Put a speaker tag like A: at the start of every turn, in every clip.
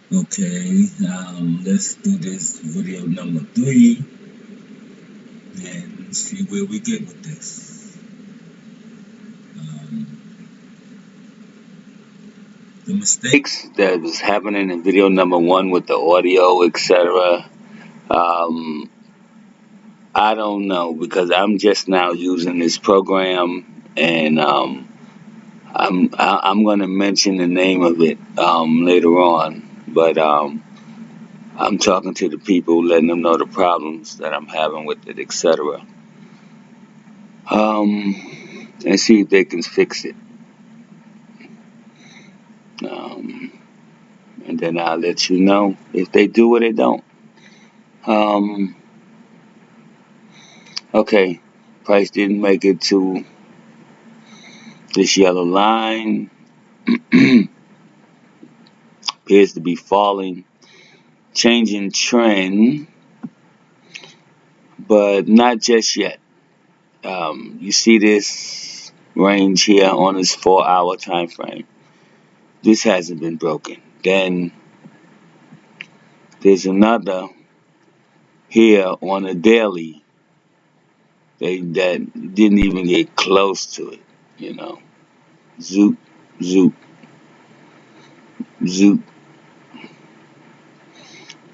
A: Okay, let's do this video number 3 and see where we get with this. Um, the mistakes that was happening in video number 1 with the audio, etc. Um, I don't know because I'm just now using this program, and I'm going to mention the name of it later on, but I'm talking to the people, letting them know the problems that I'm having with it, etc. And see if they can fix it. Um, and then I'll let you know if they do or they don't. Um, okay, price didn't make it to this yellow line. Appears to be falling, changing trend, but not just yet. You see this range here on this 4-hour time frame. This hasn't been broken. Then there's another here on a daily that didn't even get close to it. You know, zoop, zoop, zoop,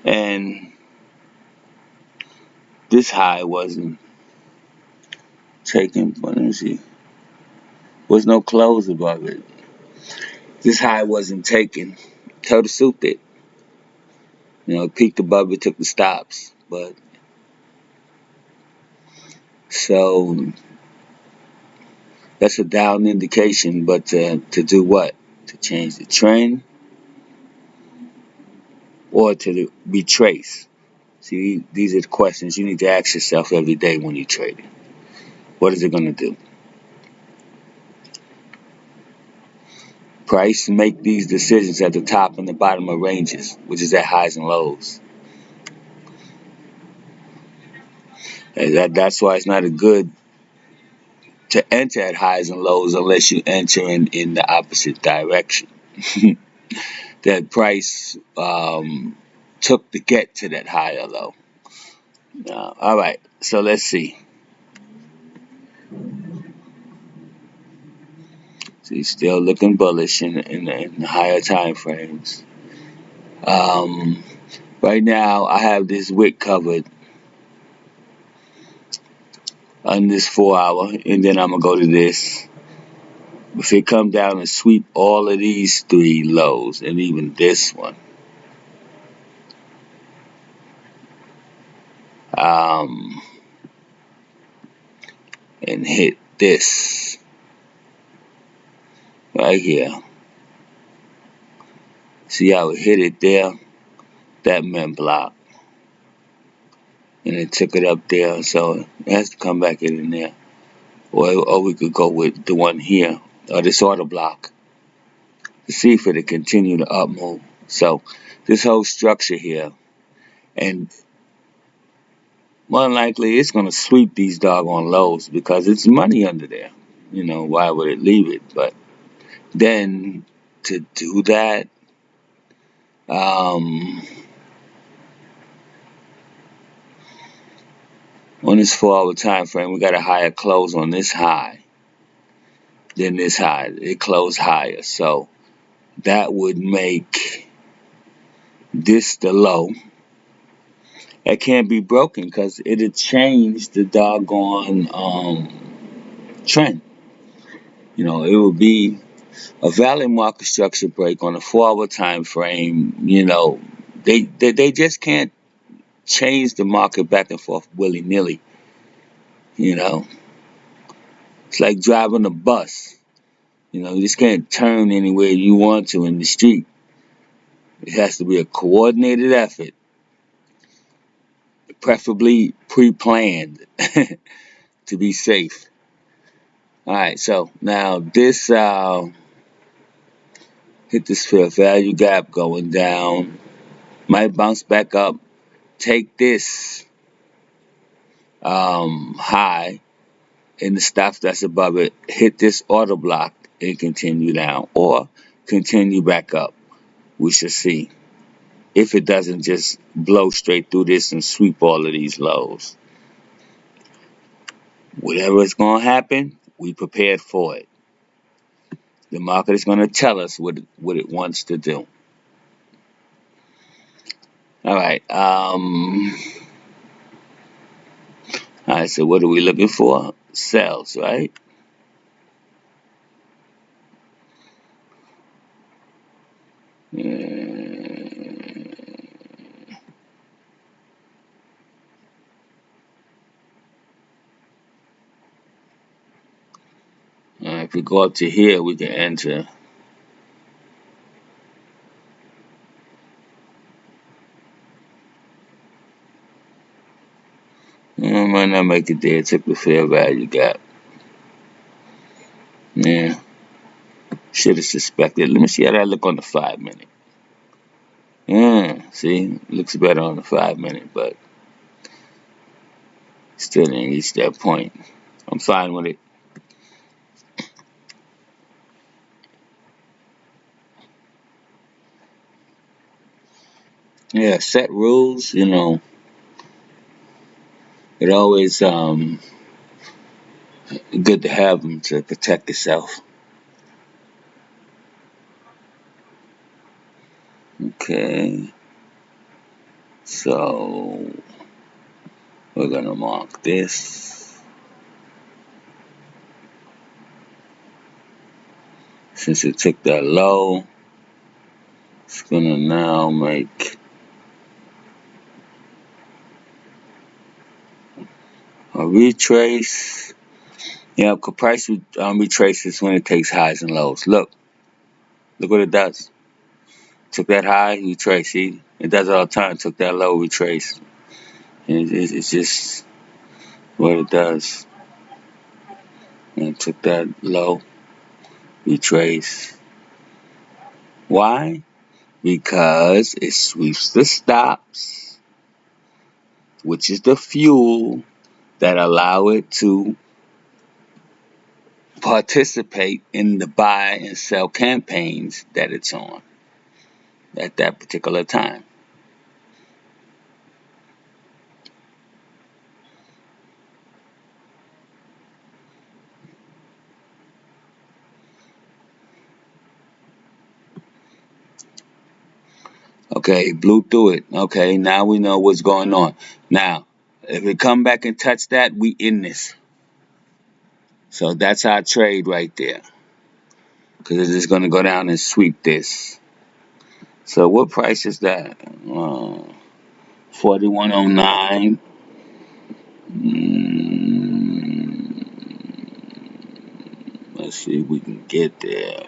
A: and this high wasn't taken. But let me see, was no close above it. This high wasn't taken. Total soup it. You know, it peaked above it, took the stops, but so that's a down indication. But to do what? To change the trend or to retrace? See, these are the questions you need to ask yourself every day when you're trading. What is it going to do? Price make these decisions at the top and the bottom of ranges, which is at highs and lows. And that's why it's not a good to enter at highs and lows unless you enter in the opposite direction. That price took to get to that high or low. All right, so let's see. See, still looking bullish in the higher time frames. Right now, I have this wick covered on this 4-hour, and then I'm gonna go to this. If it come down and sweep all of these 3 lows, and even this one, um, and hit this right here. See how it hit it there? That meant block, and it took it up there, so it has to come back in there. Or we could go with the one here, or this order block, to see if it'll continue to up move. So this whole structure here, and more than likely it's going to sweep these doggone lows because it's money under there. You know, why would it leave it? But then to do that, on this 4-hour time frame, we got a higher close on this high than this high. It closed higher, so that would make this the low. It can't be broken because it'll change the doggone trend. You know, it would be a valid market structure break on a 4-hour time frame. You know, they just can't change the market back and forth willy-nilly. You know, it's like driving a bus. You know, you just can't turn anywhere you want to in the street. It has to be a coordinated effort, preferably pre-planned to be safe. All right, so now this hit this fair value gap going down, might bounce back up, take this high and the stops that's above it, hit this order block and continue down or continue back up. We shall see. if it doesn't just blow straight through this and sweep all of these lows. Whatever is going to happen, we prepared for it. The market is going to tell us what it wants to do. All right. All right. So what are we looking for? Sells, right? If we go up to here, we can enter. Might not make it there. Took the fair value gap. Yeah. Should have suspected. Let me see how that look on the 5-minute. Yeah, see, looks better on the 5-minute, but still didn't reach that point. I'm fine with it. Yeah, set rules, it always good to have them to protect yourself. Okay, so we're gonna mark this. Since it took that low, it's gonna now make a retrace. Yeah, price retraces when it takes highs and lows. Look what it does. Took that high, retrace. See, it does it all the time. Took that low, retrace. And it's just what it does. And took that low, retrace. Why? Because it sweeps the stops, which is the fuel that allow it to participate in the buy and sell campaigns that it's on at that particular time. Okay, blew through it. Okay, now we know what's going on. Now, if it come back and touch that, we in this. So that's our trade right there. Because it's just going to go down and sweep this. So what price is that? 4109. Let's see if we can get there.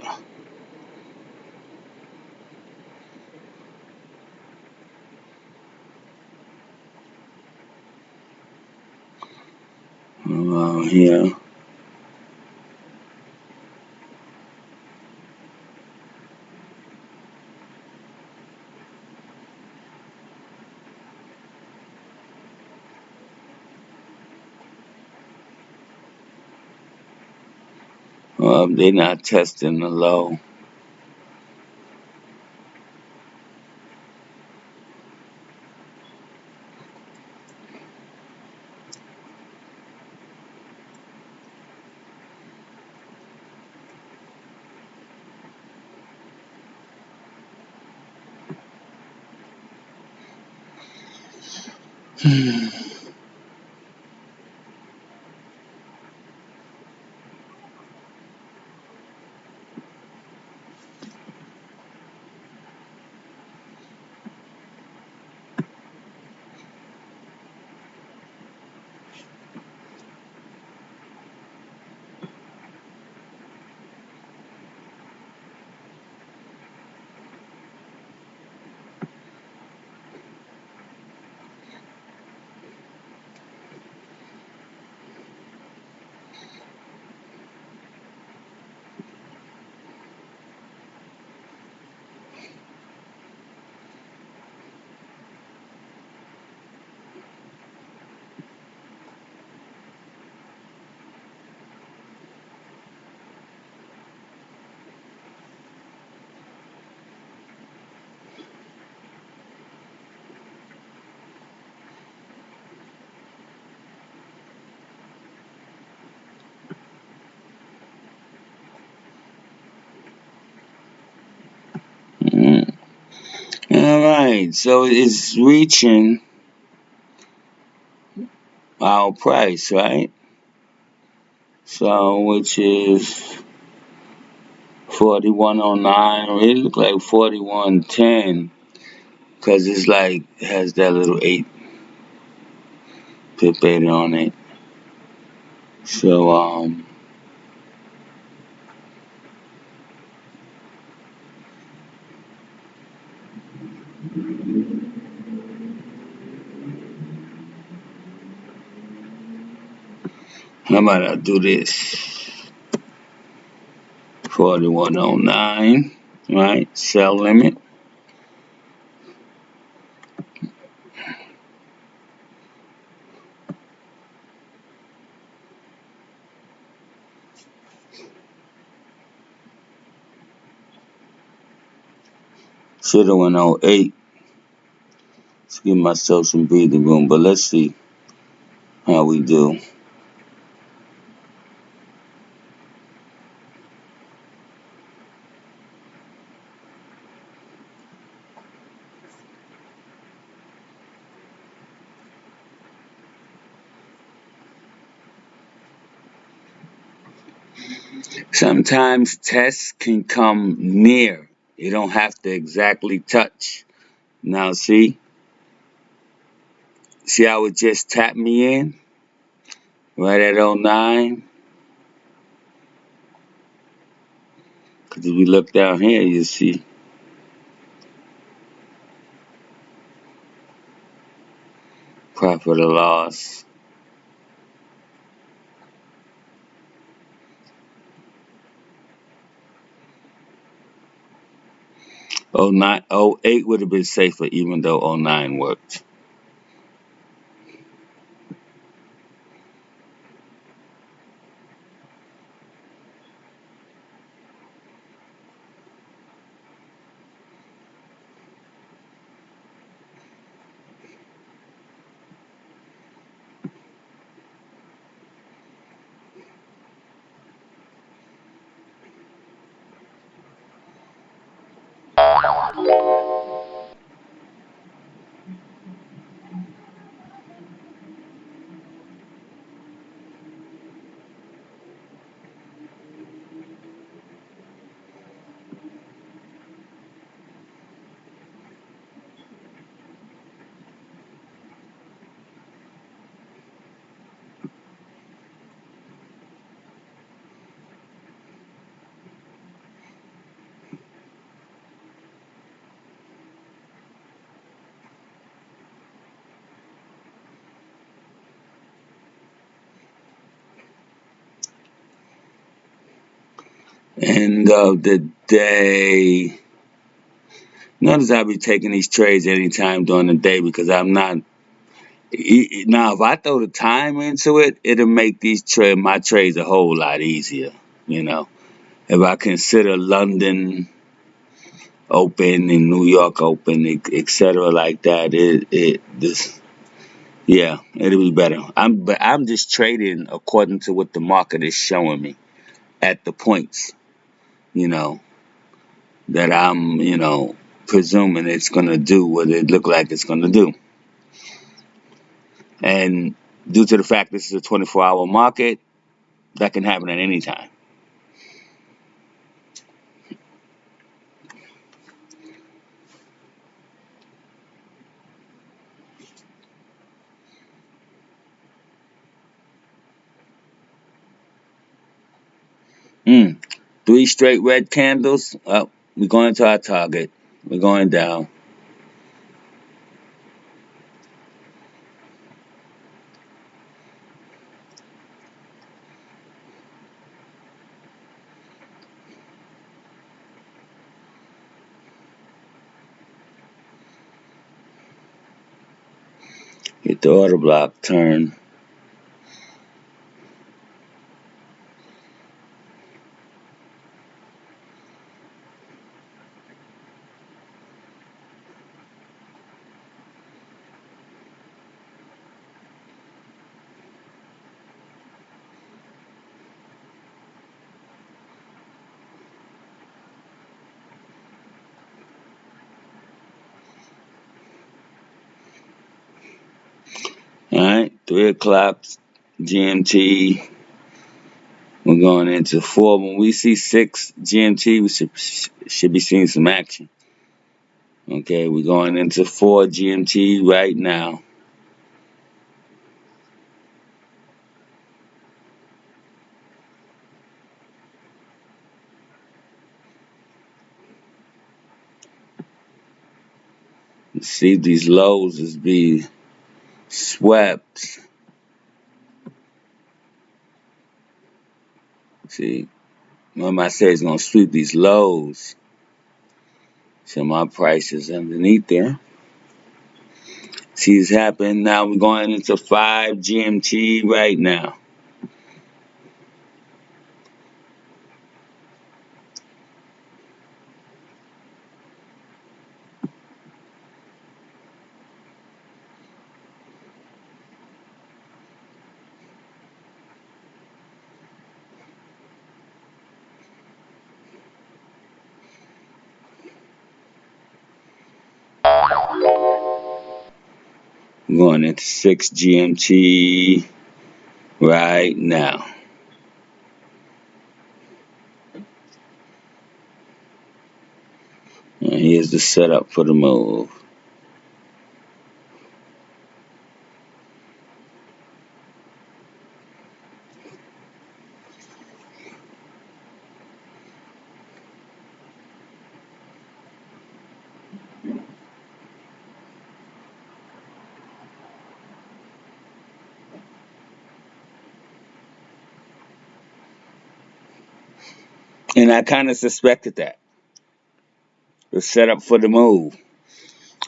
A: Here. They're not testing the low. Alright, so it's reaching our price, right? So, which is 4109. It look like 4110 because it's like has that little 8 pip 8 on it. So, how about I do this? 4109, right? Sell limit. Should have went 08. Let's give myself some breathing room, but let's see how we do. Sometimes tests can come near. You don't have to exactly touch. Now see how it just tapped me in? Right at 09? Because if you look down here, you see profit or loss. 09, 08 would have been safer even though 09 worked. End of the day. Notice I'll be taking these trades anytime during the day because I'm not. Now, if I throw the time into it, it'll make my trades a whole lot easier. You know, if I consider London open and New York open, etc. like that, yeah, it'll be better. But I'm just trading according to what the market is showing me at the points. You know that I'm presuming it's gonna do what it look like it's gonna do, and due to the fact this is a 24-hour market, that can happen at any time. Mm. 3 straight red candles. Oh, we're going to our target. We're going down. Hit the order block. Turn. Alright, 3 o'clock GMT. We're going into 4. When we see 6 GMT, we should be seeing some action. Okay, we're going into 4 GMT right now. See these lows as be swept. See, remember I said it's going to sweep these lows. So my price is underneath there. See it's happening now. We're going into 5 GMT right now. We're going into 6 GMT right now. And here's the setup for the move. And I kind of suspected that. The setup for the move.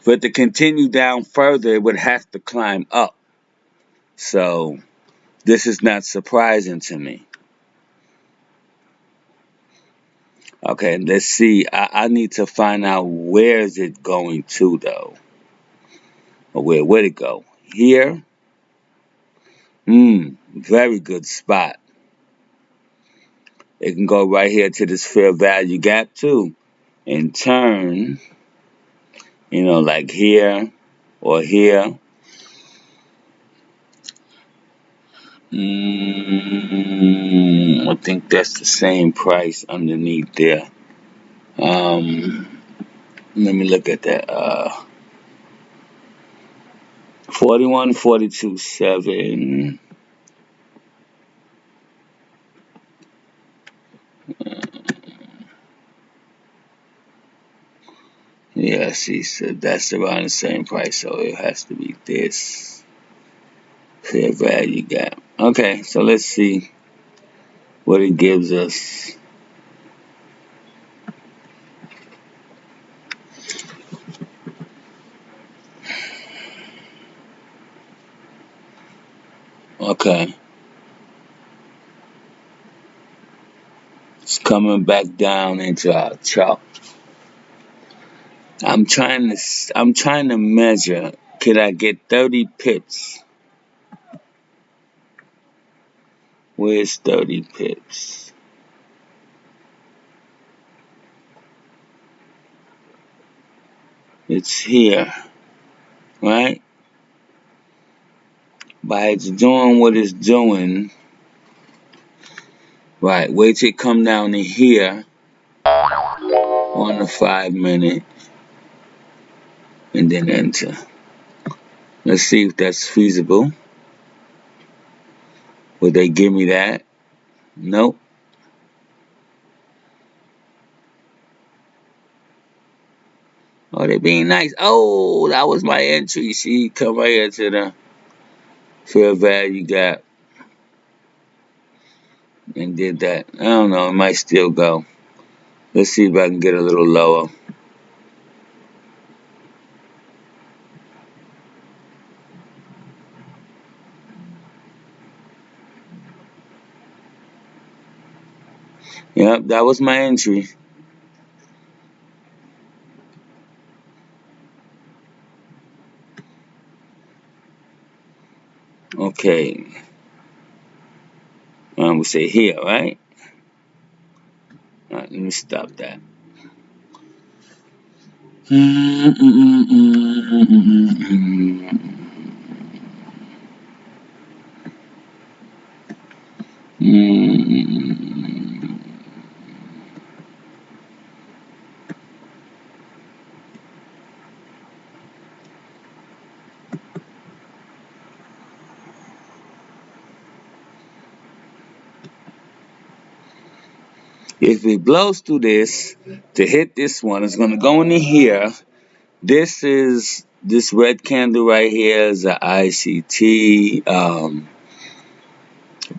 A: For it to continue down further, it would have to climb up. So this is not surprising to me. Okay, let's see. I need to find out where is it going to though. Or where would it go? Here? Very good spot. It can go right here to this fair value gap too. And turn, like here or here. I think that's the same price underneath there. Let me look at that. 41, 42, 7. Yeah, see, so that's around the same price, so it has to be this fair value gap. Okay, so let's see what it gives us. Okay. It's coming back down into our chart. I'm trying to measure. Could I get 30 pips? Where's 30 pips? It's here, right? By it's doing what it's doing, right? Wait till it come down to here on the 5-minute, and then enter. Let's see if that's feasible. Would they give me that? Nope. Oh, they're being nice. Oh, that was my entry. See, come right here to the fair value gap. And did that. I don't know. It might still go. Let's see if I can get a little lower. Yep, that was my entry. Okay. We say here, right? Alright, let me stop that. If it blows through this to hit this one, it's going to go into here. This red candle right here is a ICT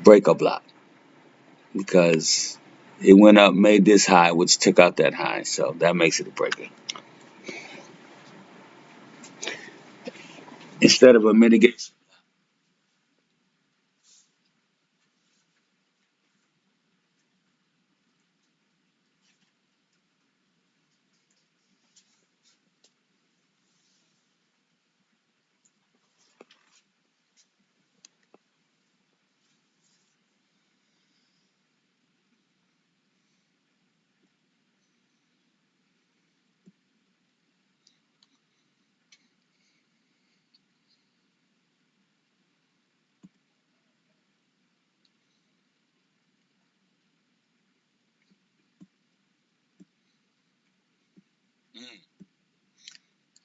A: breaker block because it went up, made this high, which took out that high, so that makes it a breaker. Instead of a mitigation.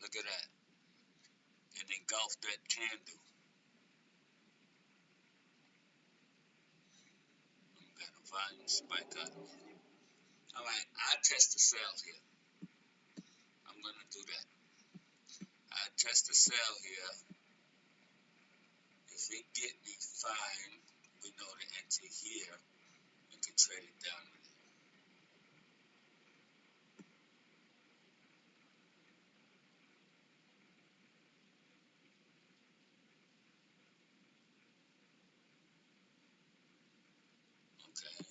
A: Look at that. It engulfed that candle. I'm gonna volume spike up. All right, I test the cell here. I'm gonna do that. I test the cell here. If it get me fine, we know to enter here and can trade it down. Okay.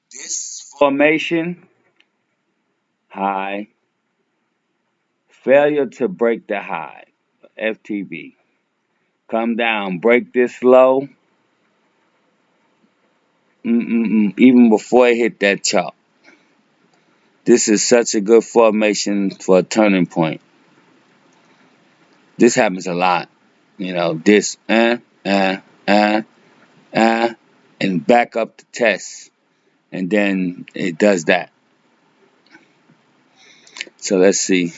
A: This formation, high, failure to break the high, FTB. Come down, break this low, even before it hit that chart. This is such a good formation for a turning point. This happens a lot. You know, this, and back up the test. And then it does that. So let's see.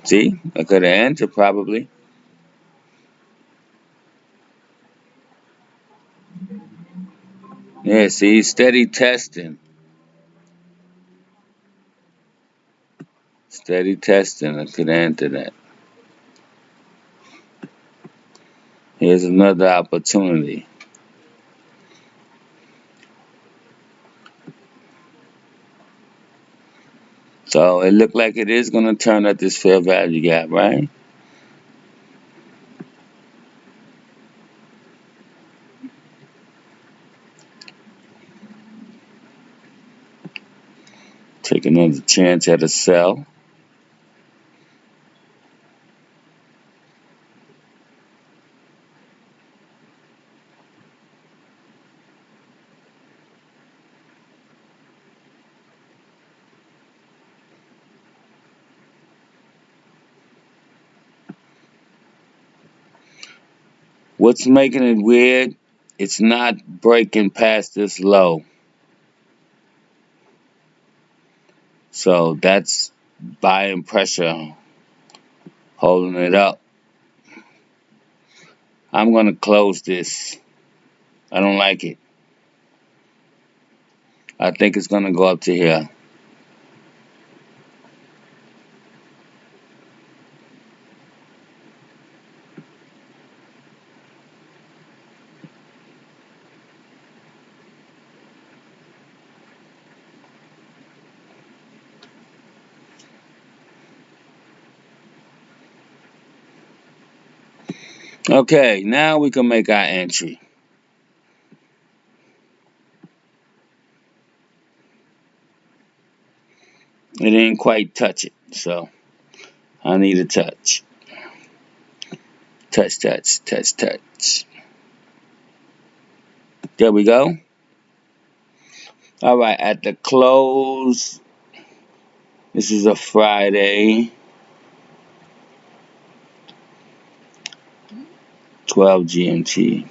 A: See, I could have entered probably. Yeah, see, steady testing. Steady testing. I could enter that. Here's another opportunity. So it looked like it is going to turn at this fair value gap, right? Take another chance at a sell. What's making it weird? It's not breaking past this low. So that's buying pressure holding it up. I'm going to close this. I don't like it. I think it's going to go up to here. Okay, now we can make our entry. It didn't quite touch it, so I need a touch. Touch, touch, touch, touch. There we go. All right, at the close, this is a Friday, 12 GMT.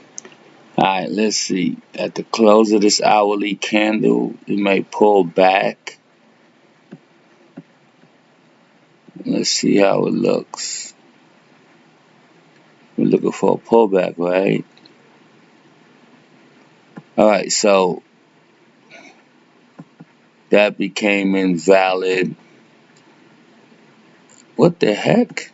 A: All right, let's see. At the close of this hourly candle, it may pull back. Let's see how it looks. We're looking for a pullback, right? All right, so that became invalid. What the heck?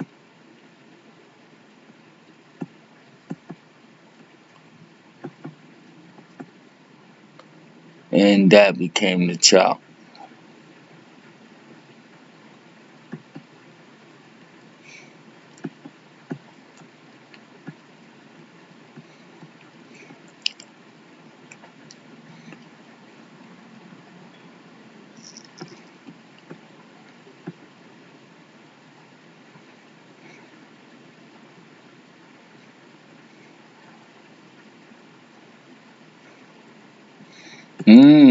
A: And that became the chop.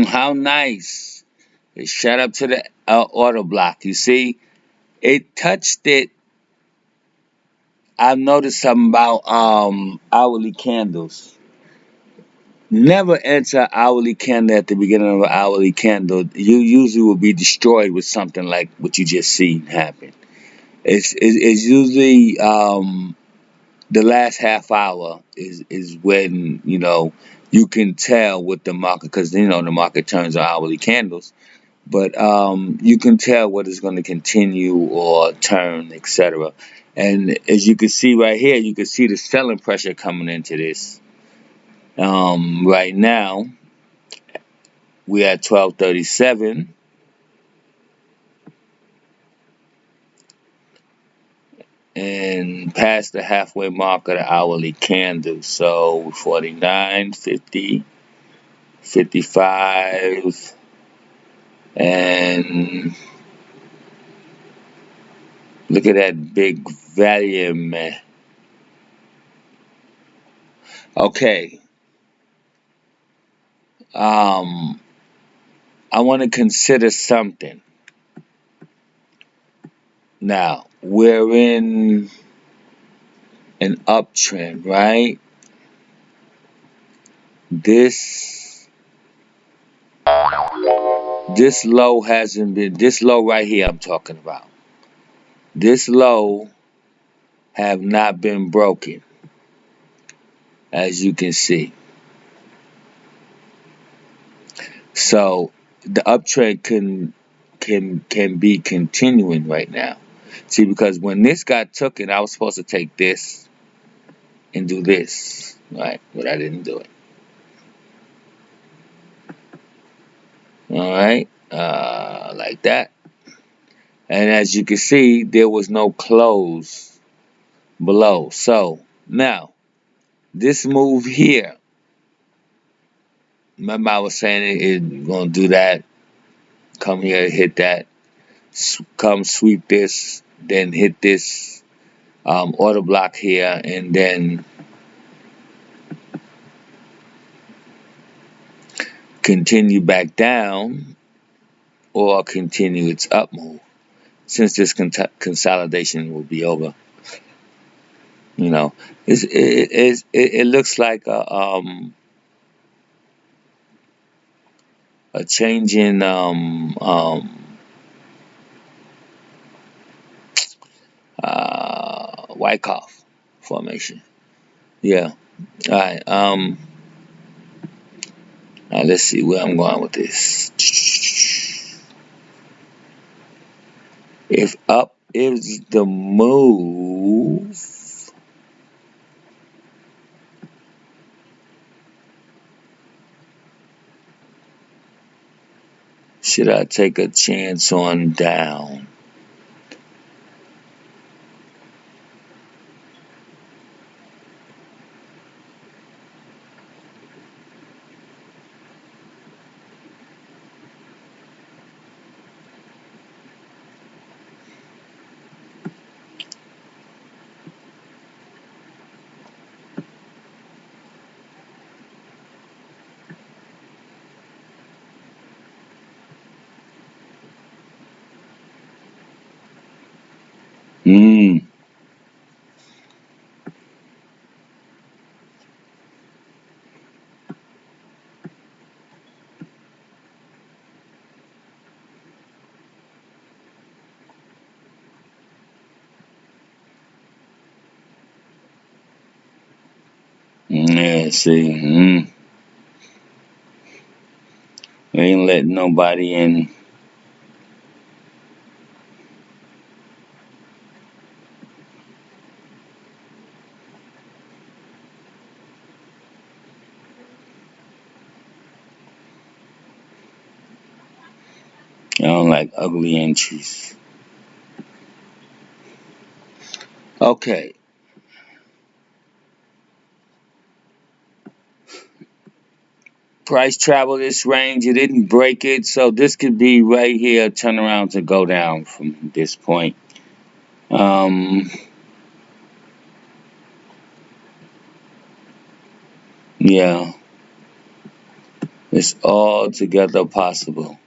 A: How nice. It shot up to the order block. You see, it touched it. I've noticed something about hourly candles. Never enter hourly candle at the beginning of an hourly candle. You usually will be destroyed with something like what you just seen happen. It's usually the last half hour is when you can tell with the market, because the market turns on hourly candles, but you can tell what is going to continue or turn, etc. And as you can see right here, you can see the selling pressure coming into this. Right now we're at 1237 and past the halfway mark of the hourly candle. So 49, 50, 55, and look at that big volume. Okay. I want to consider something. Now, we're in an uptrend, right? This low hasn't been, this low right here I'm talking about. This low have not been broken, as you can see. So the uptrend can be continuing right now. See, because when this got taken, I was supposed to take this and do this, right? But I didn't do it. All right, like that. And as you can see, there was no close below. So now this move here, remember I was saying it's gonna do that. Come here, hit that. Come sweep this, then hit this order block here, and then continue back down or continue its up move. Since this consolidation will be over, it looks like a change in Wyckoff formation. Yeah. All right. Now let's see where I'm going with this. If up is the move, should I take a chance on down? Hmm. Yeah, see. Ain't letting nobody in. I don't like ugly entries. Okay. Price travel this range. It didn't break it, so this could be right here. Turn around to go down from this point. Yeah, it's all together possible.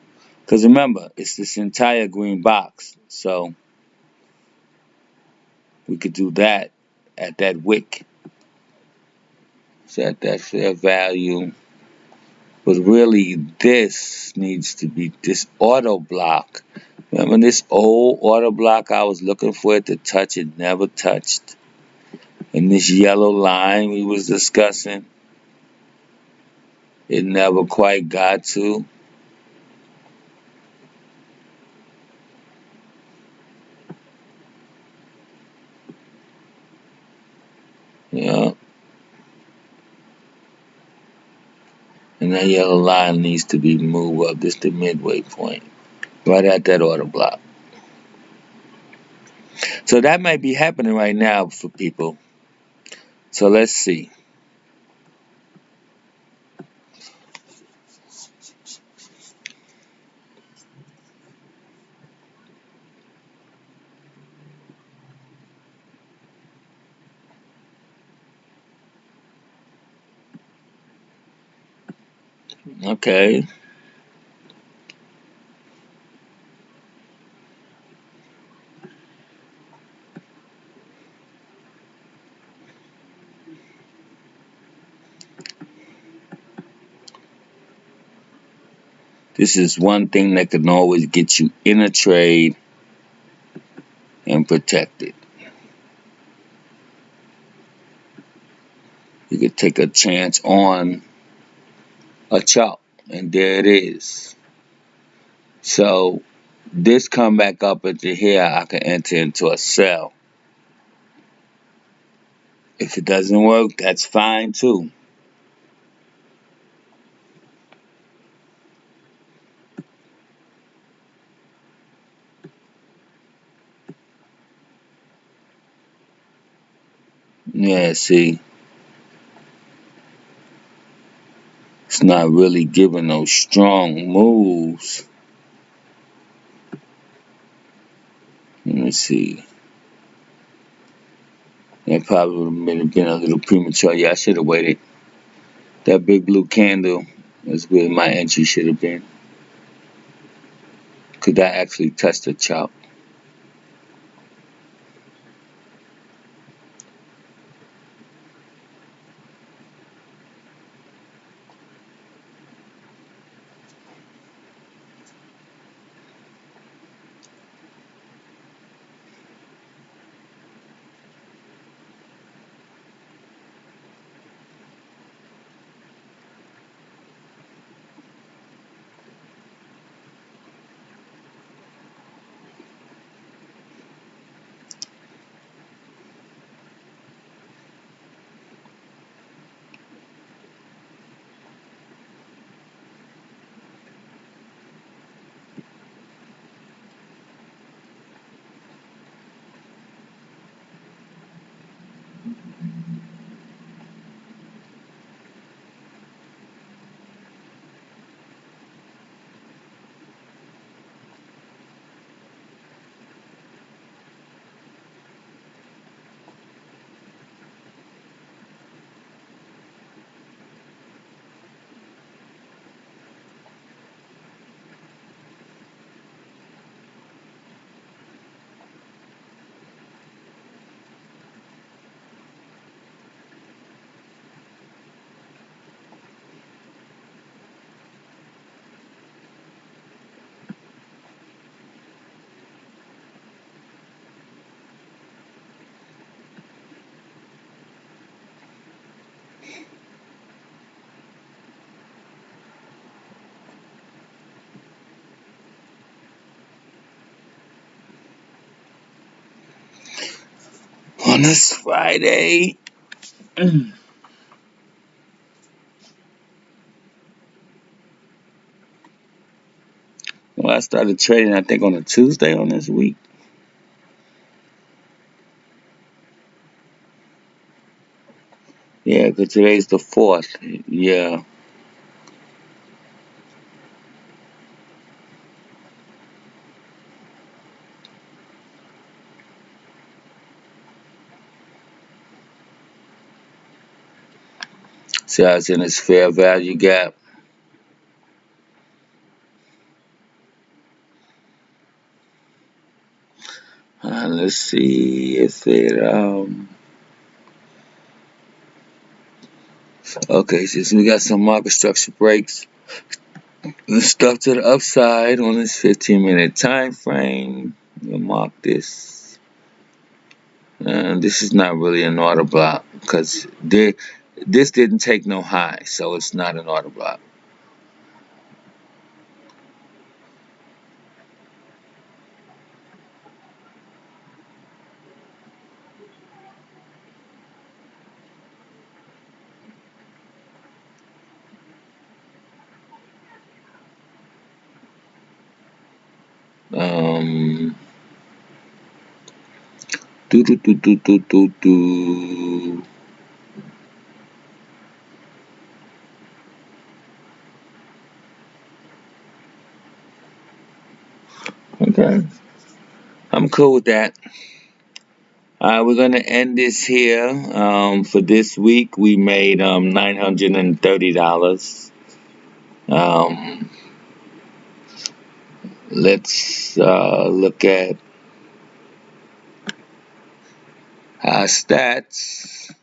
A: Because remember, it's this entire green box. So we could do that at that wick. Set that fair value. But really, this needs to be this auto block. Remember this old auto block I was looking for it to touch? It never touched. And this yellow line we was discussing, it never quite got to. Yeah. And that yellow line needs to be moved up. This is the midway point. Right at that auto block. So that might be happening right now for people. So let's see. Okay. This is one thing that can always get you in a trade and protected. You could take a chance on a chop, and there it is. So this come back up into here, I can enter into a sell. If it doesn't work, that's fine too. Yeah, see, it's not really giving those strong moves. Let me see. That probably would have been a little premature. Yeah, I should have waited. That big blue candle is where my entry should have been. Could I actually touch the chop? On this Friday, well, I started trading, I think, on a Tuesday on this week. Yeah, because today's the 4th. Yeah. So I was in this fair value gap. Let's see if it, okay, so we got some market structure breaks. Stuff to the upside on this 15-minute time frame. We'll mark this. This is not really an order block because this didn't take no high, so it's not an order block. Um, do do do do do do do. Okay, I'm cool with that. We're gonna end this here. For this week, we made $930. Um, let's look at our stats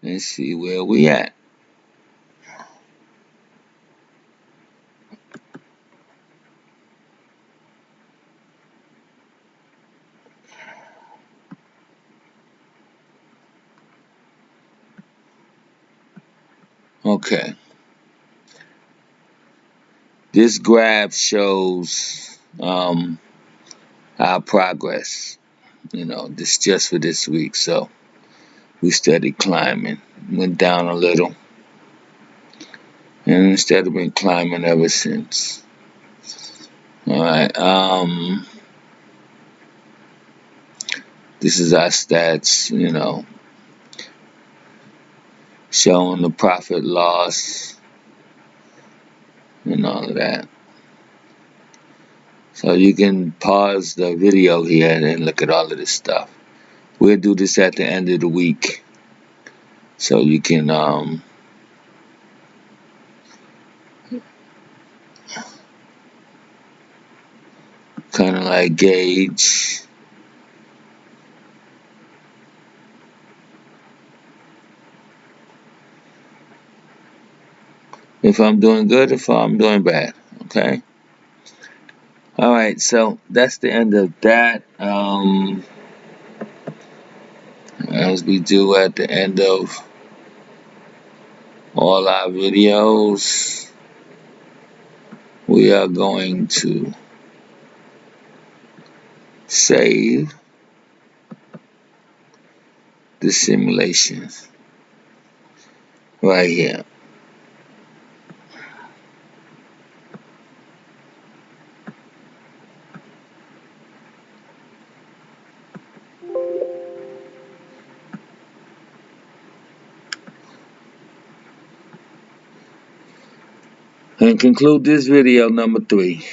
A: and see where we at. Okay, this graph shows our progress. This just for this week, so we steady climbing. Went down a little, and instead have been climbing ever since. All right. This is our stats. Showing the profit loss and all of that. So you can pause the video here and look at all of this stuff. We'll do this at the end of the week, so you can kind of like gauge if I'm doing good, if I'm doing bad. Okay. All right. So that's the end of that. As we do at the end of all our videos, we are going to save the simulation right here. And conclude this video number 3.